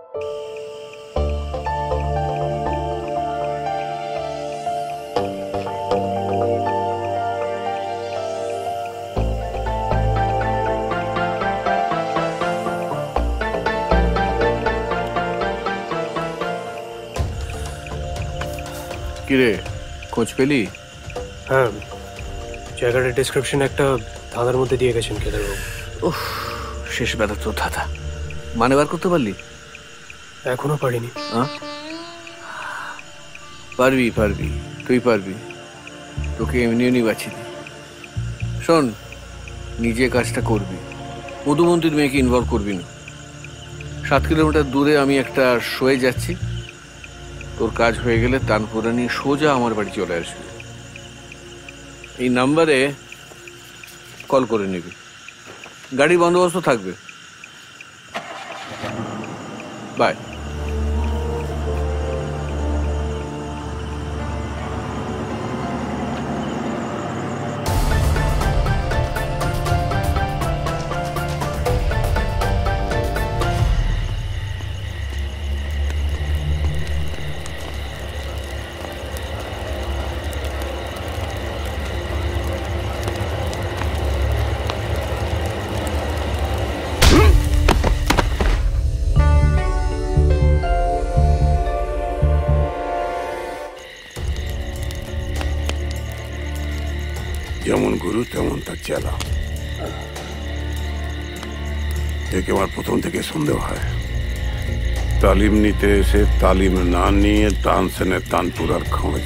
কিরে, খোঁজ পেলি? হ্যাঁ, জায়গাটার ডেসক্রিপশন একটা ধাঁধার মধ্যে দিয়ে গেছেন কেদারবাবু। ওহ, শেষ বেলা তো ধাঁধা মানে বার করতে পারলি? এখনো পারিনি। পারবি পারবি, তুই পারবি, তোকে এমনি এমনি বাঁচিনি। শোন, নিজে কাজটা করবি, মধুমন্ত্রীর মেয়েকে ইনভলভ করবি না। 7 কিলোমিটার দূরে আমি একটা শোয়ে যাচ্ছি, তোর কাজ হয়ে গেলে তানপুরা নিয়ে সোজা আমার বাড়ি চলে আসবি। এই নাম্বারে কল করে নিবি, গাড়ি বন্দোবস্ত থাকবে। বাই। যেমন গুরু তেমন তার চেলা। একে আমার প্রথম থেকে সন্দেহ হয়, তালিম নিতে এসে তালিম না নিয়ে তানসেনের তানপুরার খোঁজ।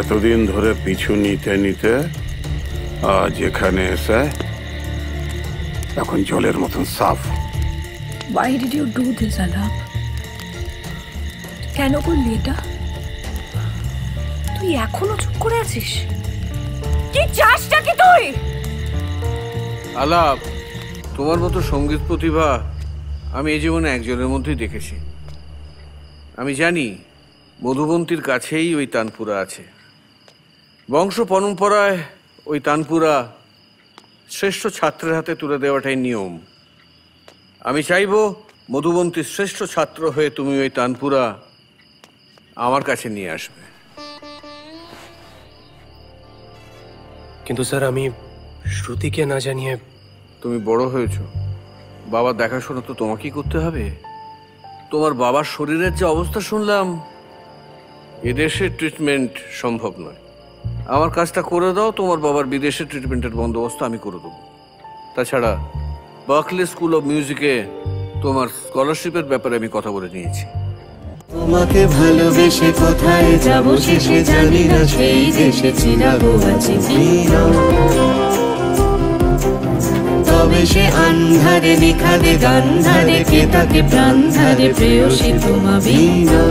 এতদিন ধরে পিছু নিতে নিতে আজ এখানে এসে এখন জলের মতন সাফ। Why did you do this, আলাপ? কেন করলি এটা? তুই এখনো চুপ করে আছিস? কি চাসটা কি তুই? আলাপ, তোমার মতো সঙ্গীত প্রতিভা আমি এই জীবনে একজনের মধ্যেই দেখেছি। আমি জানি মধুবন্তীর কাছেই ওই তানপুরা আছে। বংশ পরম্পরায় ওই তানপুরা শ্রেষ্ঠ ছাত্রের হাতে তুলে দেওয়াটাই নিয়ম। আমি চাইব মধুবন্তীর শ্রেষ্ঠ ছাত্র হয়ে তুমি ওই তানপুরা আমার কাছে নিয়ে আসবে। কিন্তু স্যার, আমি শ্রুতিকে না জানিয়ে। তুমি বড় হয়েছো, বাবার দেখাশোনা তো তোমাকেই করতে হবে। তোমার বাবার শরীরের যে অবস্থা শুনলাম, এদেশের ট্রিটমেন্ট সম্ভব নয়। আমার কাজটা করে দাও, তোমার বাবার বিদেশের ট্রিটমেন্টের বন্দোবস্ত আমি করে দেবো। তাছাড়া বার্কলি স্কুল অফ মিউজিকে তোমার স্কলারশিপের ব্যাপারে আমি কথা বলে নিয়েছি। তোমাকে ভালোবেসে কোথায় যাবো শেষে জানি না, সেই দেশে চিরাগো আছে তবে সে আন্ধারে নিখাদে গান্ধারে কে তাকে প্রাণ ধারে প্রেয়সী তোমা বিনা।